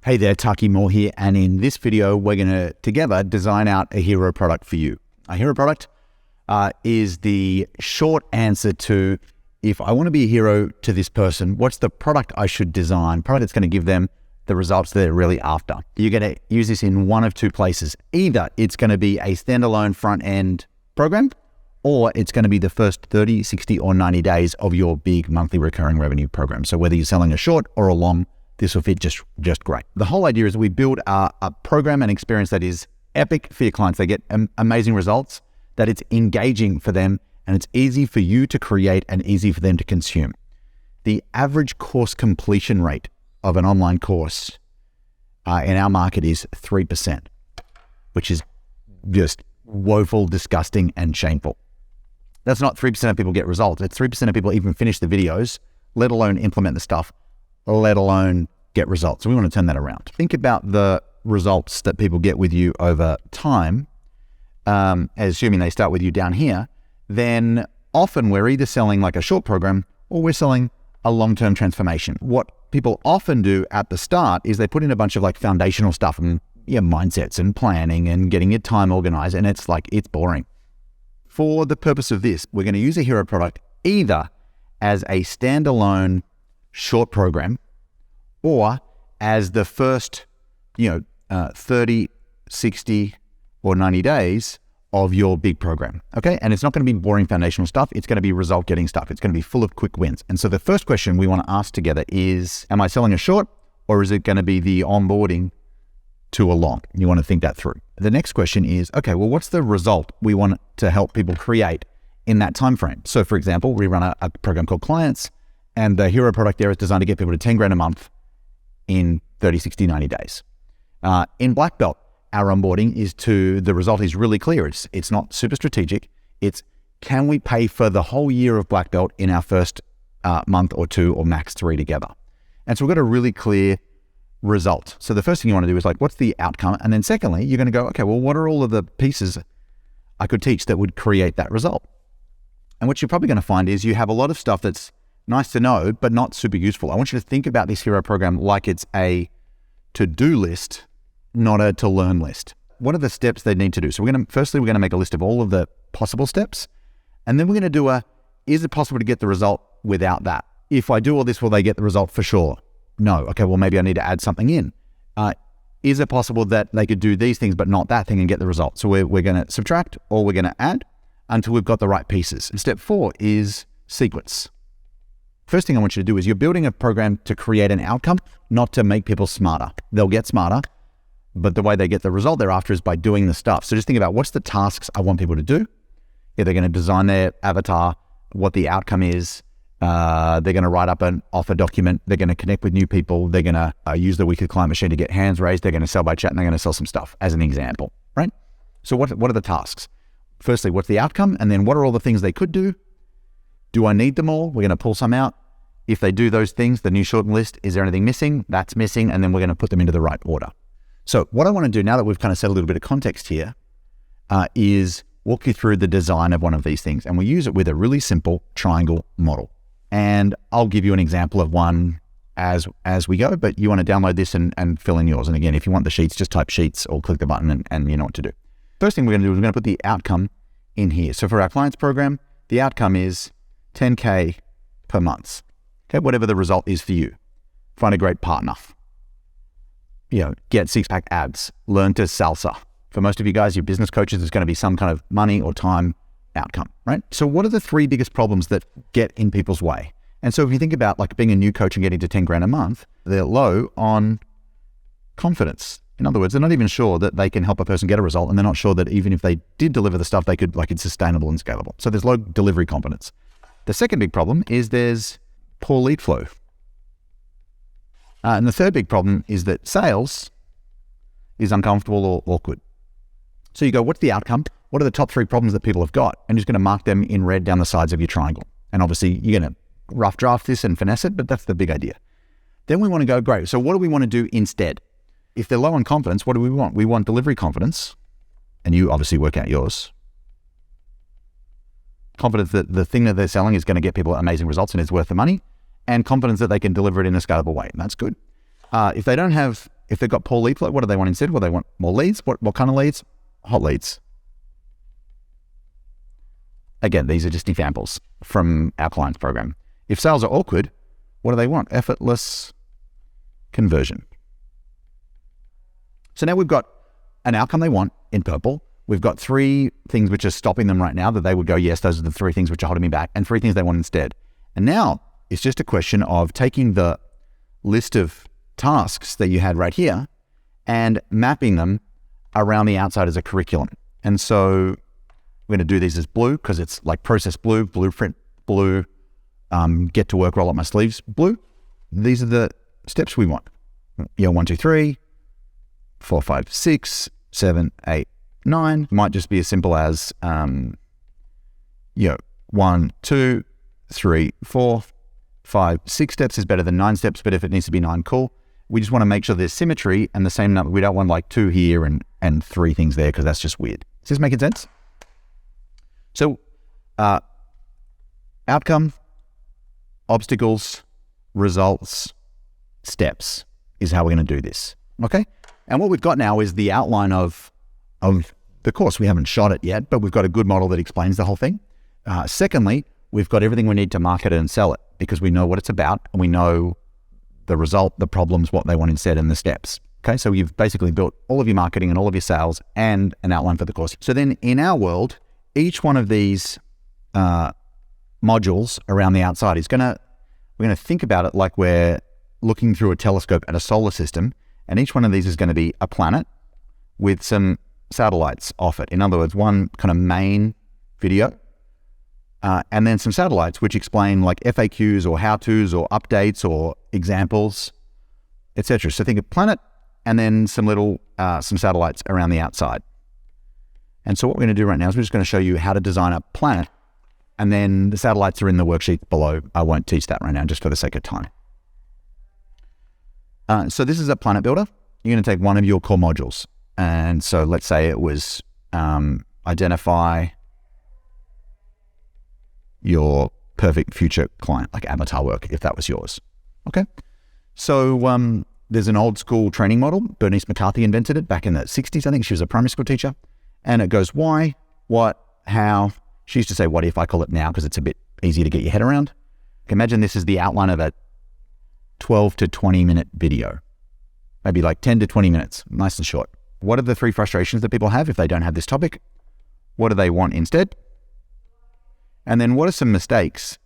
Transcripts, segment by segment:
Hey there, Taki here, and in this video, we're going to together design out a hero product for you. A hero product is the short answer to, if I want to be a hero to this person, what's the product I should design, product that's going to give them the results they're really after. You're going to use this in one of two places. Either it's going to be a standalone front-end program, or it's going to be the first 30, 60, or 90 days of your big monthly recurring revenue program. So whether you're selling a short or a long, this will fit just great. The whole idea is we build a program and experience that is epic for your clients. They get amazing results, that it's engaging for them, and it's easy for you to create and easy for them to consume. The average course completion rate of an online course in our market is 3%, which is just woeful, disgusting, and shameful. That's not 3% of people get results. It's 3% of people even finish the videos, let alone implement the stuff, let alone get results. So we want to turn that around. Think about the results that people get with you over time, assuming they start with you down here, then often we're either selling like a short program or we're selling a long-term transformation. What people often do at the start is they put in a bunch of like foundational stuff and mindsets and planning and getting your time organized, and it's boring. For the purpose of this, we're going to use a hero product either as a standalone short program or as the first 30, 60, or 90 days of your big program. Okay. And it's not going to be boring foundational stuff. It's going to be result getting stuff. It's going to be full of quick wins. And so the first question we want to ask together is, am I selling a short, or is it going to be the onboarding to a long? You want to think that through. The next question is, okay, well, what's the result we want to help people create in that time frame? So for example, we run a program called Clients, and the hero product there is designed to get people to 10 grand a month in 30, 60, 90 days. In Black Belt, our onboarding the result is really clear. It's not super strategic. It's, can we pay for the whole year of Black Belt in our first month or two or max 3 together? And so we've got a really clear result. So the first thing you want to do is like, what's the outcome? And then secondly, you're going to go, okay, well, what are all of the pieces I could teach that would create that result? And what you're probably going to find is you have a lot of stuff that's nice to know, but not super useful. I want you to think about this hero program like it's a to-do list, not a to-learn list. What are the steps they need to do? So we're going to make a list of all of the possible steps. And then we're going to do is it possible to get the result without that? If I do all this, will they get the result for sure? No. Okay, well, maybe I need to add something in. Is it possible that they could do these things, but not that thing and get the result? So we're going to subtract or we're going to add until we've got the right pieces. And step 4 is sequence. First thing I want you to do is you're building a program to create an outcome, not to make people smarter. They'll get smarter, but the way they get the result they're after is by doing the stuff. So just think about, what's the tasks I want people to do? Yeah, they're going to design their avatar, what the outcome is. They're going to write up an offer document. They're going to connect with new people. They're going to use the weekly client machine to get hands raised. They're going to sell by chat, and they're going to sell some stuff as an example, right? So what are the tasks? Firstly, what's the outcome? And then what are all the things they could do? Do I need them all? We're going to pull some out. If they do those things, the new shortened list, is there anything missing? That's missing. And then we're going to put them into the right order. So what I want to do now that we've kind of set a little bit of context here is walk you through the design of one of these things. And we use it with a really simple triangle model. And I'll give you an example of one as we go, but you want to download this and fill in yours. And again, if you want the sheets, just type sheets or click the button and you know what to do. First thing we're going to do is we're going to put the outcome in here. So for our clients program, the outcome is 10K per month. Okay, whatever the result is for you. Find a great partner. Get 6-pack abs. Learn to salsa. For most of you guys, your business coaches, there's going to be some kind of money or time outcome, right? So what are the 3 biggest problems that get in people's way? And so if you think about like being a new coach and getting to 10 grand a month, they're low on confidence. In other words, they're not even sure that they can help a person get a result, and they're not sure that even if they did deliver the stuff, they could, like, it's sustainable and scalable. So there's low delivery confidence. The second big problem is there's poor lead flow. And the third big problem is that sales is uncomfortable or awkward. So you go, what's the outcome? What are the top 3 problems that people have got? And you're just going to mark them in red down the sides of your triangle. And obviously you're going to rough draft this and finesse it, but that's the big idea. Then we want to go, great. So what do we want to do instead? If they're low on confidence, what do we want? We want delivery confidence. And you obviously work out yours. Confidence that the thing that they're selling is going to get people amazing results and is worth the money. And confidence that they can deliver it in a scalable way. And that's good. If they don't have If they've got poor lead flow, what do they want instead? Well, they want more leads. What kind of leads? Hot leads. Again, these are just examples from our client's program. If sales are awkward, what do they want? Effortless conversion. So now we've got an outcome they want in purple. We've got 3 things which are stopping them right now that they would go, yes, those are the 3 things which are holding me back, and 3 things they want instead. And now it's just a question of taking the list of tasks that you had right here and mapping them around the outside as a curriculum. And so we're going to do these as blue because it's like process blue, blueprint blue, get to work, roll up my sleeves blue. These are the steps we want. 1, 2, 3, 4, 5, 6, 7, 8, 9. Might just be as simple as 1, 2, 3, 4, 5, 6 steps is better than 9 steps, but if it needs to be 9, cool. We just want to make sure there's symmetry and the same number. We don't want like 2 here and 3 things there because that's just weird. Is this making sense? So outcome, obstacles, results, steps is how we're going to do this. Okay? And what we've got now is the outline of the course. We haven't shot it yet, but we've got a good model that explains the whole thing. Secondly, we've got everything we need to market it and sell it because we know what it's about and we know the result, the problems, what they want instead, and the steps. Okay, so you've basically built all of your marketing and all of your sales and an outline for the course. So then in our world, each one of these modules around the outside is we're gonna think about it like we're looking through a telescope at a solar system, and each one of these is going to be a planet with some satellites off it. In other words, one kind of main video, and then some satellites which explain like FAQs or how-tos or updates or examples, etc. So think of planet and then some little some satellites around the outside. And so what we're going to do right now is we're just going to show you how to design a planet, and then the satellites are in the worksheet below. I won't teach that right now just for the sake of time. So this is a planet builder. You're going to take one of your core modules. And so let's say it was identify your perfect future client, like avatar work, if that was yours. Okay. So there's an old school training model. Bernice McCarthy invented it back in the 60s. I think she was a primary school teacher. And it goes why, what, how. She used to say what if. I call it now because it's a bit easier to get your head around. Imagine this is the outline of a 12 to 20 minute video, maybe like 10 to 20 minutes, nice and short. What are the 3 frustrations that people have if they don't have this topic? What do they want instead? And then what are some mistakes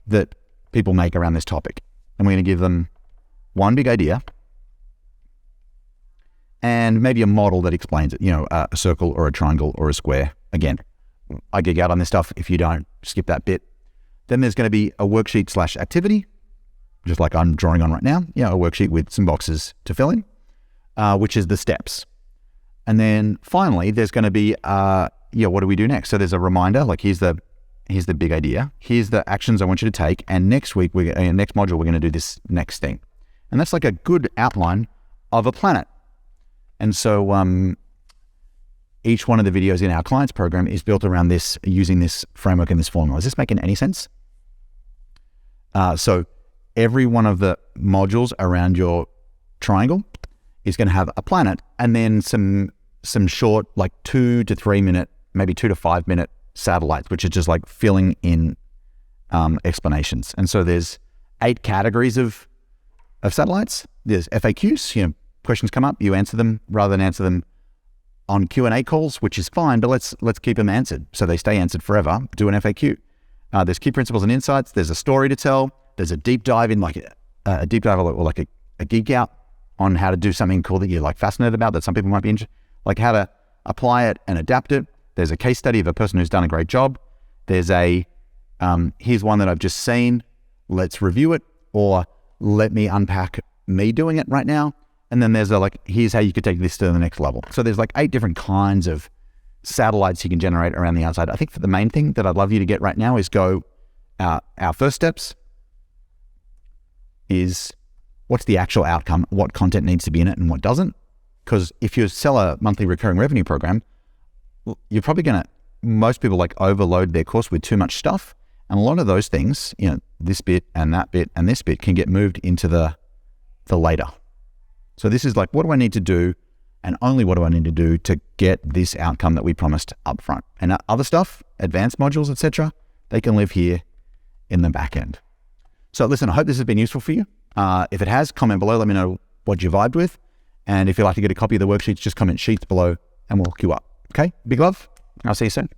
that people make around this topic? And we're going to give them one big idea and maybe a model that explains it, a circle or a triangle or a square. Again, I geek out on this stuff. If you don't, skip that bit. Then there's going to be a worksheet / activity, just like I'm drawing on right now, a worksheet with some boxes to fill in, which is the steps. And then finally, there's going to be, what do we do next? So there's a reminder, like here's the big idea. Here's the actions I want you to take. And next week, next module, we're going to do this next thing. And that's like a good outline of a planet. And so each one of the videos in our clients program is built around this, using this framework and this formula. Is this making any sense? So every one of the modules around your triangle is going to have a planet and then some short, like 2 to 3 minute, maybe 2 to 5 minute satellites, which are just like filling in explanations. And so there's 8 categories of satellites. There's FAQs, questions come up, you answer them rather than answer them on Q&A calls, which is fine, but let's keep them answered so they stay answered forever. Do an FAQ. There's key principles and insights. There's a story to tell. There's a deep dive in like a deep dive or like a geek out on how to do something cool that you're like fascinated about that some people might be interested, like how to apply it and adapt it. There's a case study of a person who's done a great job. There's here's one that I've just seen. Let's review it, or let me unpack me doing it right now. And then there's here's how you could take this to the next level. So there's like 8 different kinds of satellites you can generate around the outside. I think for the main thing that I'd love you to get right now is our first steps is what's the actual outcome, what content needs to be in it and what doesn't. Because if you sell a monthly recurring revenue program, you're probably most people overload their course with too much stuff. And a lot of those things, this bit and that bit and this bit can get moved into the later. So this is like, what do I need to do? And only what do I need to do to get this outcome that we promised up front? And other stuff, advanced modules, etc., they can live here in the back end. So listen, I hope this has been useful for you. If it has, comment below. Let me know what you vibed with. And if you'd like to get a copy of the worksheets, just comment sheets below and we'll hook you up. Okay? Big love. I'll see you soon.